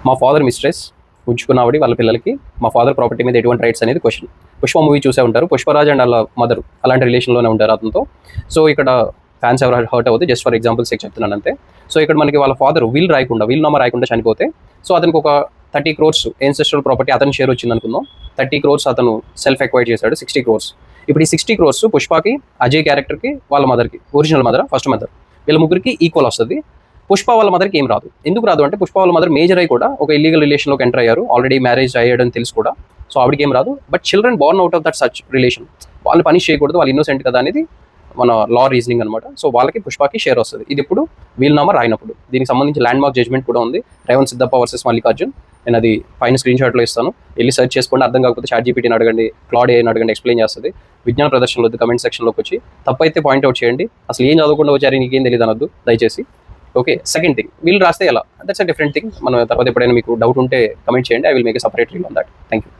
మా father mistress ఉంచుకున్నావిడి వాళ్ళ పిల్లలకి మా ఫాదర్ ప్రాపర్టీ మీద ఎటువంటి రైట్స్ అనేది క్వశ్చన్. పుష్ప మూవీ చూసే ఉంటారు, పుష్పరాజ్ అండ్ వాళ్ళ మదర్ అలాంటి రిలేషన్లోనే ఉంటారు అతనితో. సో ఇక్కడ ఫ్యాన్స్ ఎవరు హర్ట్ అవుతుంది, జస్ట్ ఫర్ ఎగ్జాంపుల్ చెప్తున్నాను అంతే. సో ఇక్కడ మనకి వాళ్ళ ఫాదర్ విల్ నామా రాయకుండా చనిపోతే, సో అతనికి ఒక 30 crores ఏన్సెస్ట్రల్ ప్రాపర్టీ అతని షేర్ వచ్చింది అనుకుందాం. 30 crores అతను సెల్ఫ్ ఎక్వైర్ చేశాడు, 60 crores. ఇప్పుడు ఈ 60 crores పుష్పకి, అజయ్ క్యారెక్టర్కి, వాళ్ళ మదర్కి, ఒరిజినల్ మదర్, ఫస్ట్ మదర్, వీళ్ళ ముగ్గురికి ఈక్వల్ వస్తుంది. పుష్ప వాళ్ళ మదర్కి ఏం రాదు. ఎందుకు రాదు అంటే పుష్ప వాళ్ళ మదర్ మేజర్ అయ్యి కూడా ఒక ఇల్లీగల్ రిలేషన్లోకి ఎంటర్ అయ్యారు, ఆల్రెడీ మ్యారేజ్ అయ్యాడని తెలుసు కూడా. సో ఆవిడకి ఏం రాదు. But children Born out of that such relation, వాళ్ళు పనిష్ చేయకూడదు, వాళ్ళు ఇన్నోసెంట్ కదా అనేది మన లా రీజనింగ్ అనమాట. సో వాళ్ళకి పుష్పకి షేర్ వస్తుంది. ఇది ఇప్పుడు వీలునామా రాయినప్పుడు. దీనికి సంబంధించి ల్యాండ్ మార్క్ జడ్జ్మెంట్ కూడా ఉంది, రేవంత్ సిద్ధప్ప వర్సెస్ మల్లికార్జున్. నేను అది పైన స్క్రీన్ షాట్లో ఇస్తాను, వెళ్ళి సెర్చ్ చేసుకోండి. అర్థం కాకపోతే ChatGPTని అడగండి, క్లాడ్ ఏఐని అడగండి, ఎక్స్ప్లెయిన్ చేస్తుంది. విజ్ఞాన ప్రదర్శనలో కమెంట్ సెక్షన్లోకి వచ్చి తప్పైతే పాయింట్అవుట్ చేయండి. అసలు ఏం చదవకుండా వచ్చారు, నీకేం తెలియదు అనొద్దు దయచేసి. ఓకే, సెకండ్ థింగ్, వీళ్ళు రాస్తే ఎలా, దట్స్ అ డిఫరెంట్ థింగ్. మనం తర్వాత ఎప్పుడైనా మీకు డౌట్ ఉంటే కమెంట్ చేయండి, I will make a separate reel on that. Thank you.